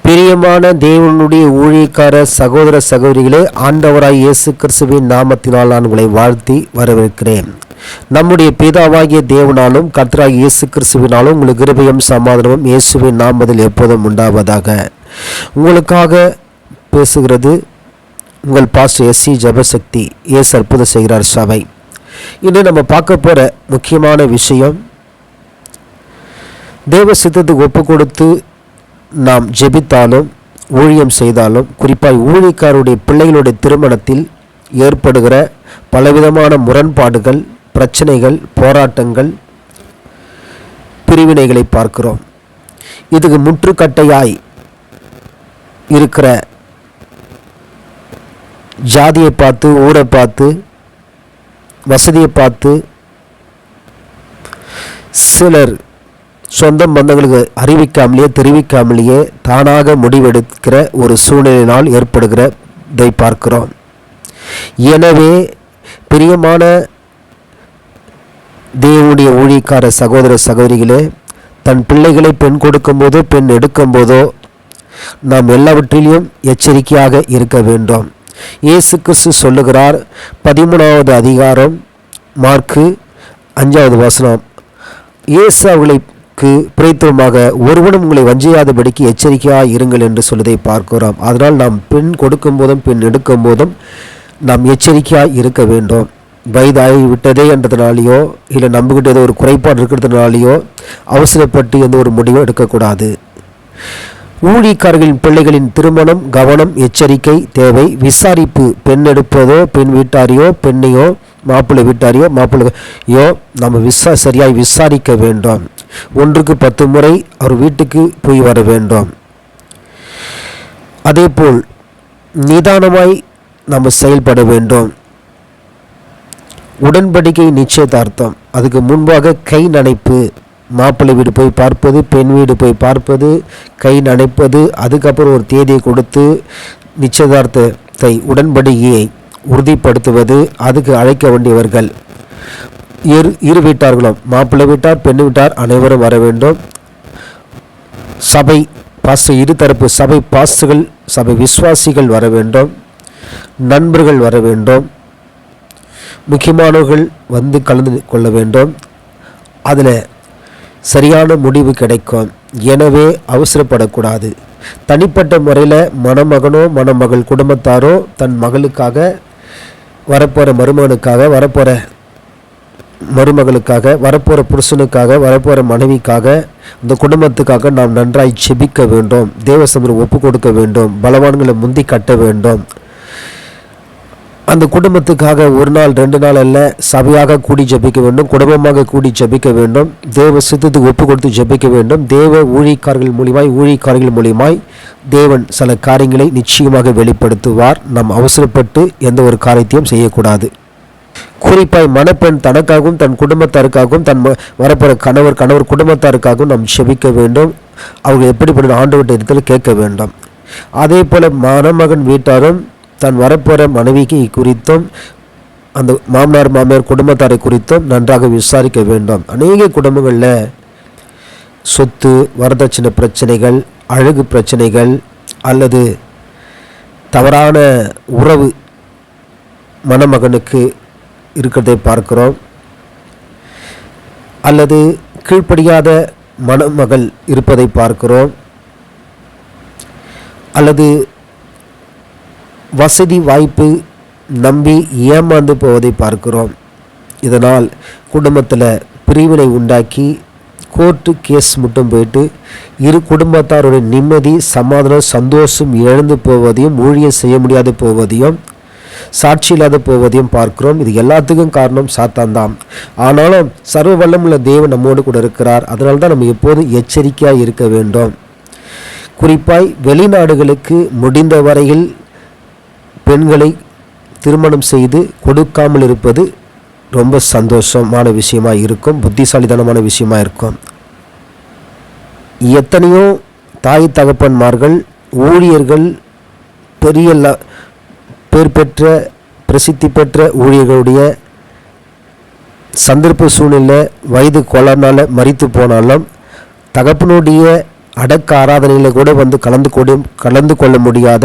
பிரியமான தேவனுடைய ஊழியக்கார சகோதர சகோதரிகளே, ஆண்டவராய் இயேசு கிறிஸ்துவின் நாமத்தினால் நான் உங்களை வாழ்த்தி வரவேற்கிறேன். நம்முடைய பிதாவாகிய தேவனாலும் கர்த்தராகிய இயேசு கிறிஸ்துவினாலும் உங்களுக்கு கிருபையும் சமாதானமும் இயேசுவின் நாமத்தில் எப்போதும் உண்டாவதாக. உங்களுக்காக பேசுகிறது உங்கள் பாஸ்டர் எஸ்சி ஜெபசக்தி. இயேசு அற்புதம் செய்கிறார் சபை. இன்று நம்ம பார்க்க போகிற முக்கியமான விஷயம், தேவ சித்தத்துக்கு ஒப்பு கொடுத்து நாம் ஜெபித்தாலும் ஊழியம் செய்தாலும், குறிப்பாக ஊழியக்காரருடைய பிள்ளைகளுடைய திருமணத்தில் ஏற்படுகிற பலவிதமான முரண்பாடுகள், பிரச்சனைகள், போராட்டங்கள், பிரிவினைகளை பார்க்கிறோம். இதுக்கு முற்றுக்கட்டையாய் இருக்கிற ஜாதியை பார்த்து, ஊரை பார்த்து, வசதியை பார்த்து சிலர் சொந்த பந்தங்களுக்கு அறிவிக்காமலேயே தெரிவிக்காமலேயே தானாக முடிவெடுக்கிற ஒரு சூழ்நிலையினால் ஏற்படுகிறதை பார்க்கிறோம். எனவே பிரியமான தேவனுடைய ஊழியக்கார சகோதர சகோதரிகளே, தன் பிள்ளைகளை பெண் கொடுக்கும்போதோ பெண் எடுக்கும்போதோ நாம் எல்லாவற்றிலையும் எச்சரிக்கையாக இருக்க வேண்டும். இயேசு கிறிஸ்து சொல்லுகிறார், 13வது அதிகாரம் மார்க்கு 5வது வசனம், இயேசு அவர்களுக்கு பிரேத்தமாக ஒருவனும் உங்களை வஞ்சியாதபடிக்கு எச்சரிக்கையாக இருங்கள் என்று சொல்வதை பார்க்கிறோம். அதனால் நாம் பெண் கொடுக்கும் போதும் பெண் எடுக்கும் போதும் நாம் எச்சரிக்கையாக இருக்க வேண்டும். வயதாகி விட்டதே என்றதுனாலேயோ இல்லை நம்பிக்கிட்ட ஏதோ ஒரு குறைபாடு இருக்கிறதுனாலேயோ அவசரப்பட்டு எந்த ஒரு முடிவும் எடுக்கக்கூடாது. ஊழியக்காரர்களின் பிள்ளைகளின் திருமணம் கவனம், எச்சரிக்கை தேவை. விசாரிப்பு, பெண் எடுப்பதோ பெண் வீட்டாரையோ பெண்ணையோ மாப்பிள்ளை வீட்டாரையோ மாப்பிள்ளையோ நம்ம சரியாய் விசாரிக்க வேண்டும். 1க்கு 10 முறை அவர் வீட்டுக்கு போய் வர வேண்டும். அதேபோல் நிதானமாய் நம்ம செயல்பட வேண்டும். உடன்படிக்கை நிச்சயதார்த்தம், அதுக்கு முன்பாக கை நனைப்பு, மாப்பிள்ளை வீடு போய் பார்ப்பது, பெண் வீடு போய் பார்ப்பது, கை நனைப்பது, அதுக்கப்புறம் ஒரு தேதியை கொடுத்து நிச்சயதார்த்தத்தை உடன்படிக்கையை உறுதிப்படுத்துவது, அதுக்கு அழைக்க வேண்டியவர்கள் இரு வீட்டார்களும், மாப்பிள்ளை வீட்டார் பெண் வீட்டார் அனைவரும் வர வேண்டும். சபை பாஸ்டர், இருதரப்பு சபை பாஸ்டர்கள், சபை விசுவாசிகள் வர வேண்டும். நண்பர்கள் வர வேண்டும். முக்கியமானவர்கள் வந்து கலந்து கொள்ள வேண்டும். அதில் சரியான முடிவு கிடைக்கும். எனவே அவசரப்படக்கூடாது. தனிப்பட்ட முறையில் மணமகனோ மணமகள் குடும்பத்தாரோ தன் மகளுக்காக, வரப்போகிற மருமகனுக்காக, வரப்போகிற மருமகளுக்காக, வரப்போகிற புருஷனுக்காக, வரப்போகிற மனைவிக்காக, இந்த குடும்பத்துக்காக நாம் நன்றாய் ஜெபிக்க வேண்டும். தேவசமூகம் ஒப்பு கொடுக்க வேண்டும். பலவான்களை முந்தி கட்ட வேண்டும். அந்த குடும்பத்துக்காக 1 நாள் 2 நாள் அல்ல, சபையாக கூடி ஜெபிக்க வேண்டும். குடும்பமாக கூடி ஜெபிக்க வேண்டும். தேவ சித்தத்துக்கு ஒப்பு கொடுத்து ஜெபிக்க வேண்டும். தேவ ஊழியக்காரர்கள் மூலியமாய் தேவன் சில காரியங்களை நிச்சயமாக வெளிப்படுத்துவார். நாம் அவசரப்பட்டு எந்த ஒரு காரியத்தையும் செய்யக்கூடாது. குறிப்பாய் மணப்பெண் தனக்காகவும் தன் குடும்பத்தாருக்காகவும் தன் வரப்போகிற கணவர் குடும்பத்தாருக்காகவும் நாம் ஜெபிக்க வேண்டும். அவங்க எப்படிப்பட்ட ஆண்டவருடைய இடத்தில் கேட்க வேண்டும். அதே போல மணமகன் வீட்டாரும் தன் வரப்போகிற மனைவிக்கு குறித்தும் அந்த மாமனார் மாமியார் குடும்பத்தாரை குறித்தும் நன்றாக விசாரிக்க வேண்டும். அநேக குடும்பங்களில் சொத்து, வரதட்சணை பிரச்சனைகள், அழகு பிரச்சனைகள் அல்லது தவறான உறவு மணமகனுக்கு இருக்கிறதை பார்க்கிறோம். அல்லது கீழ்ப்படியாத மணமகள் இருப்பதை பார்க்கிறோம். அல்லது வசதி வாய்ப்பு நம்பி ஏமாந்து போவதை பார்க்கிறோம். இதனால் குடும்பத்தில் பிரிவினை உண்டாக்கி கோர்ட்டு கேஸ் மட்டும் போயிட்டு இரு குடும்பத்தாருடைய நிம்மதி, சமாதானம், சந்தோஷம் இழந்து போவதையும், ஊழியம் செய்ய முடியாது போவதையும், சாட்சி இல்லாத போவதையும் பார்க்கிறோம். இது எல்லாத்துக்கும் காரணம் சாத்தான் தான். ஆனாலும் சர்வ வல்லமுள்ள தேவன் நம்மோடு கூட இருக்கிறார். அதனால தான் நம்ம எப்போதும் எச்சரிக்கையாக இருக்க வேண்டும். குறிப்பாய் வெளிநாடுகளுக்கு முடிந்த வரையில் பெண்களை திருமணம் செய்து கொடுக்காமல் இருப்பது ரொம்ப சந்தோஷமான விஷயமாக இருக்கும், புத்திசாலித்தனமான விஷயமாக இருக்கும். எத்தனையோ தாய் தகப்பன்மார்கள், ஊழியர்கள், பெரிய பேர் பெற்ற பிரசித்தி பெற்ற ஊழியர்களுடைய சந்தர்ப்ப சூழ்நிலை வயது கோளாறுனால மரித்து போனாலும் தகப்பனுடைய அடக்க ஆராதனையில் கூட கலந்து கொள்ள முடியாத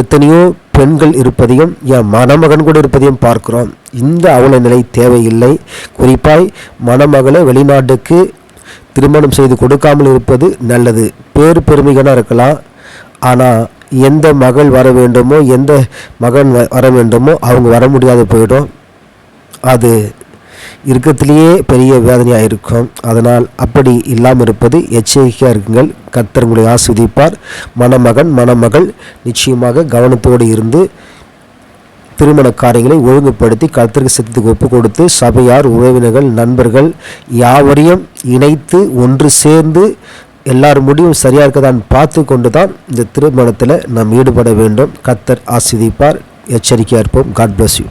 எத்தனையோ பெண்கள் இருப்பதையும் என் மணமகன் கூட இருப்பதையும் பார்க்கிறோம். இந்த அவல நிலை தேவையில்லை. குறிப்பாய் மணமகளை வெளிநாட்டுக்கு திருமணம் செய்து கொடுக்காமல் இருப்பது நல்லது. பெருமைகளாக இருக்கலாம், ஆனால் எந்த மகள் வர வேண்டுமோ எந்த மகன் வர வேண்டுமோ அவங்க வர முடியாது போயிடும். அது இருக்கிறதுலேயே பெரிய வேதனையாக இருக்கும். அதனால் அப்படி இல்லாமல் இருப்பது எச்சரிக்கையாக இருக்குங்கள். கர்த்தர் உங்களை ஆசீர்வதிப்பார். மணமகன் மணமகள் நிச்சயமாக கவனத்தோடு இருந்து திருமண காரியங்களை ஒழுங்குபடுத்தி கர்த்தருக்கு சித்தத்துக்கு ஒப்பு கொடுத்து சபையார், உறவினர்கள், நண்பர்கள் யாவரையும் இணைத்து ஒன்று சேர்ந்து எல்லார் முடிவும் சரியாக இருக்கதான் பார்த்து கொண்டு தான் இந்த திருமணத்தில் நாம் ஈடுபட வேண்டும். கர்த்தர் ஆசீர்வதிப்பார். எச்சரிக்கையாக இருப்போம். God bless you.